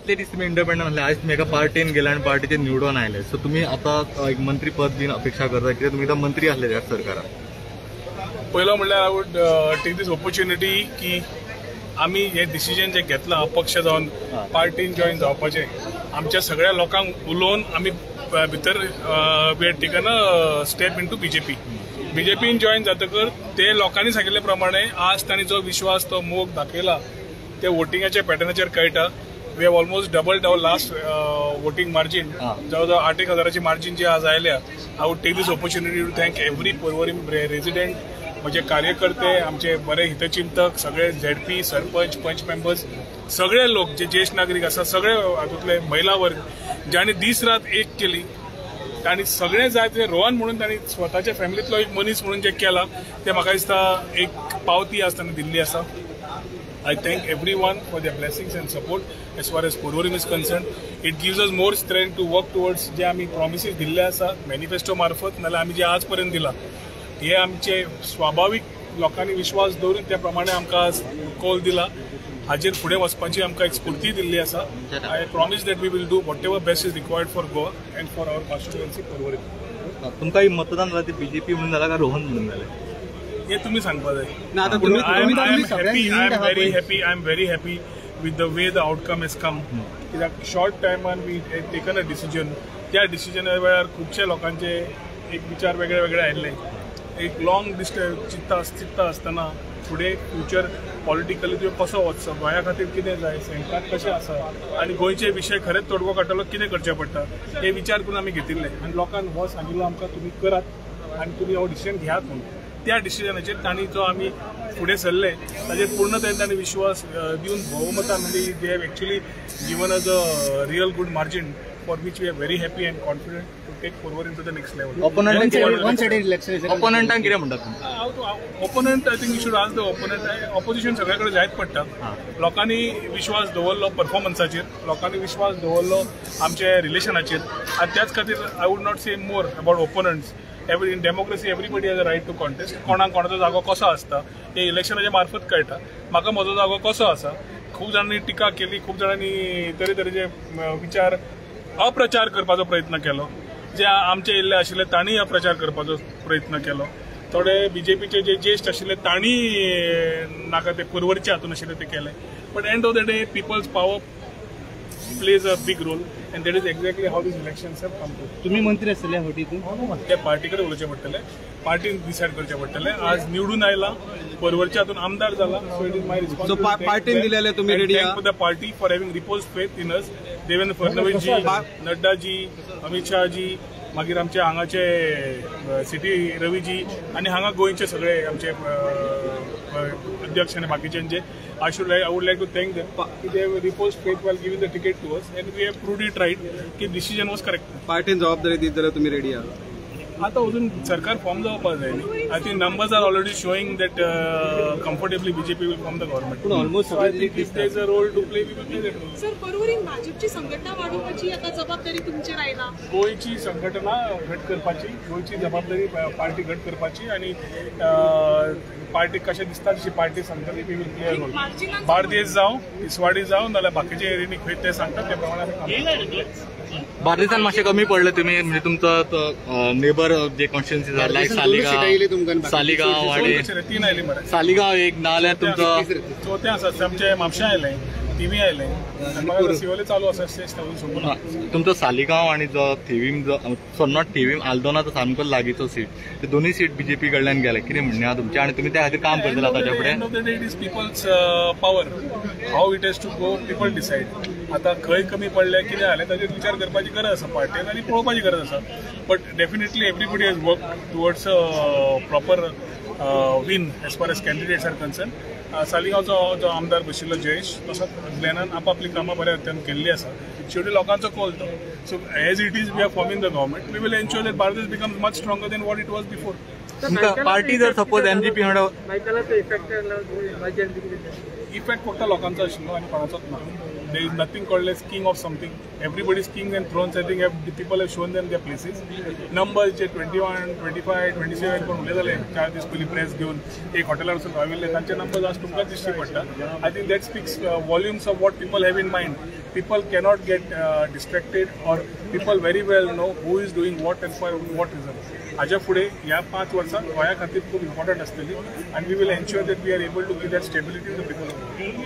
ते दीस तुम्ही इंडिपेंडंट आसले, आज तुम्ही एका पार्टीन गेले आणि पार्टीचे निवडून आयले. सो तुम्ही आता एक मंत्री पद बीन अपेक्षा करता कित्याक तुम्ही आता मंत्री आसले त्या सरकारात. पहिलं म्हणल्यार I would take this opportunity की आम्ही हे डिसिजन जे घेतला अपक्ष जावन पार्टीन जॉईन जावपाचें, आमच्या सगळ्या लोकांक उलोवन आमी भितर we had taken a step in to बीजेपीन जॉईन जातकर ते लोकांनी सांगिल्ले प्रमाणे आज तांणी जो विश्वास तो मोग दाखयला ते वोटिंगाच्या पॅटर्नाचेर कळटा. We have almost doubled our last voting margin, जवळ 8,000ची मार्जिन जी आज आयल्या. I would take this opportunity to thank every Porvorim resident, म्हणजे कार्यकर्ते, आमचे बरे हितचिंतक, सगळे झेडपी, सरपंच, पंच मेंबर्स, सगळे लोक जे ज्येष्ठ नागरिक आसा, सगळे हातूंतले महिला वर्ग ज्यांनी दीस रात एक केली. तांणी सगळे जाय ते रोहन म्हणून तांणी स्वताच्या फॅमिलीतलो एक मनीस म्हणून जे केला ते म्हाका दिसता एक पावती आज तांणी दिल्ली आसा. I thank everyone for their blessings and support as far as Porvorim is concerned. It gives us more strength to work towards जे आम्ही प्रॉमिसेस दिल्ले आसा मॅनिफेस्टो मार्फत, नाल्यार आम्ही जे आज पर्यंत दिला हे आमचे स्वाभाविक लोकांनी विश्वास दवरून त्या प्रमाणे आमकां कौल दिला. हाजेर फुडें वचपाची आमकां एक स्फूर्ती दिल्ली आसा. I promise that we will do whatever best is required for Goa and for our constituency Porvorim. तुमकां मतदान जालें ते बीजेपी म्हणून जालां का रोहन म्हणून जालें हे तुम्ही सांगपा जाय. I am very happy with the way the outcome has come. कित्याक शॉर्ट टायमान वी टेकन अ डिसिजन. त्या डिसिजना वेळार खुबशे लोकांचे एक विचार वेगळे वेगळे आयिल्ले. एक लॉंग डिस्टन्स चिंतता आसतना फुडें फ्युचर पॉलिटिकली तुवें कसो वचचो, गोंया खातीर कितें जाय, सेंटराक कशें आसा आनी गोंयचे विशय खरेंच तोडगो काडटलो कितें करचें पडटा हे विचार करून आमी घेतिल्ले. आनी लोकांक हो सांगिल्लो आमकां तुमी करात आनी तुमी हो डिसिजन घेयात म्हणून. त्या डिसिजनाचेर तांणी जो आमी फुडें सरले ताचेर पूर्णतायेन तांणी विश्वास दिवन भोवमतान म्हणजे they have actually given us a real good margin for which we are very happy and confident to take forward to the next level. ओपोनंटांक कितें म्हणटात? Opponent I think you should ask the opponent. Opposition सगळे कडेन जायत पडटा. लोकांनी विश्वास दवरलो परफॉर्मन्साचेर, लोकांनी विश्वास दवरलो आमचे रिलेशनाचेर, आनी त्याच खातीर I would not say more about opponents. In democracy everybody has a right to contest. कोणाचो जागो कसो आसता हे इलेक्शनाच्या मार्फत कळटा. म्हाका म्हजो जागो कसो आसा. खूब जाणांनी टिका केली, खूब जाणांनी तरेतरेचे विचार अप्रचार करपाचो प्रयत्न केलो. जे आमचे इल्ले आशिल्ले तांणी अप्रचार करपाचो प्रयत्न केलो. थोडे बीजेपीचे जे ज्येश्ठ आशिल्ले तांणी नाका ते पर्वरचे हातून आशिल्ले ते केले. But end of the day people's power plays a big role and that is exactly how these elections have come to. तुम्ही मंत्री आसले हॉटीतून त्या पार्टीकडे उलोवचें पडटलें, पार्टीन डिसायड करचें पडटलें. आज निवडून आयला, पर्वरच्या हातून आमदार जाला, so it is my responsibility. पार्टीन दिलेले तुम्ही रेडी आहात for the party for having repose faith in us. Devendra Fadnavis ji, Nadda ji, Amit Shah ji, मागीर आमचे हांगाचे सिटी रवी जी आनी हांगा गोंयचे सगळे आमचे अध्यक्ष आनी बाकीच्यांचे I would like to thank them. They have reposed faith while giving the ticket to us, and we have proved it right. की decision was correct. पार्टीन जबाबदारी दिली जाल्यार तुम्ही रेडी आहात? आता अजून सरकार फॉर्म जावपाक जाय न्ही. I think numbers are already showing that comfortably BJP will form the government. Almost there is a role to play, we will play that role. Sir, पर्वरीन भाजपची संघटना वाढवण्याची आता जबाबदारी तुमचेर आयला. गोंयची संघटना घट करपाची, गोंयची जबाबदारी पार्टी घट करपाची आनी पार्टी कशें दिसता तशी पार्टी सांगता ती we will play a role. Bardez जावं, तिसवाडी जावं नाल्यार बाकीच्या एरियांनी खंय ते सांगतात त्या प्रमाणे. बार्देसान मातशें कमी पडले तुम्ही, म्हणजे तुमचं नेबर जे कॉन्स्टिट्युएन्सी लायक सालिगांव आणि 3 आयली मरे. सालिगांव एक नाल्यार तुमचं चवथें आसा आमचे म्हापशा आयलें, थिवी आयलें आनी म्हाका सिवोले चालू आसा स्टेज थावून संपूर्ण. तुमचो सालिगांव आणि जो थिवीम जो नॉट थिवीम आल्दोनाचो सामको लागींचो सीट, ते दोन्ही सीट बीजेपी कडल्यान गेले. कितें म्हणणें आहा तुमचें आनी तुमी त्या खातीर काम करतले ताच्या फुडें? End of the day it is people's power. How it has to go people decide. आता खंय कमी पडले कितें जालें ताचेर विचार करपाची गरज आसा पार्टीन आनी पळोवपाची गरज आसा. But definitely everybody has work towards proper win as far as candidates are concern. सालिगांवचो जो आमदार बशिल्लो जयेश तसोच ग्लेनान आपापली कामां बऱ्या तरेन केल्ली आसा. शेवटी लोकांचो कॉल तो. So as it is we are forming the government, we will ensure that Bardez becomes much stronger than what it was before. Party जर सपोज एमजीपी इफेक्ट फक्त लोकांचो आशिल्लो आनी कोणाचोच ना. there is nothing called as king of something. Everybody's king and thrones. I think the people have shown them their places. Numbers जे 21, 25, 27 पण उलय जाले 4 दीस पयलीं प्रेस घेवन एक हॉटेलार वचून राविल्ले तांचे नंबर्स आज तुमकां दिश्टी पडटा. I think that speaks volumes of what people have in mind. People cannot get distracted, or people very well know who is doing what and for what reason. हाच्या फुडें ह्या 5 वर्सां गोंया खातीर खूब इम्पॉर्टंट आसतली, and we will ensure that we are able to give that stability to the people.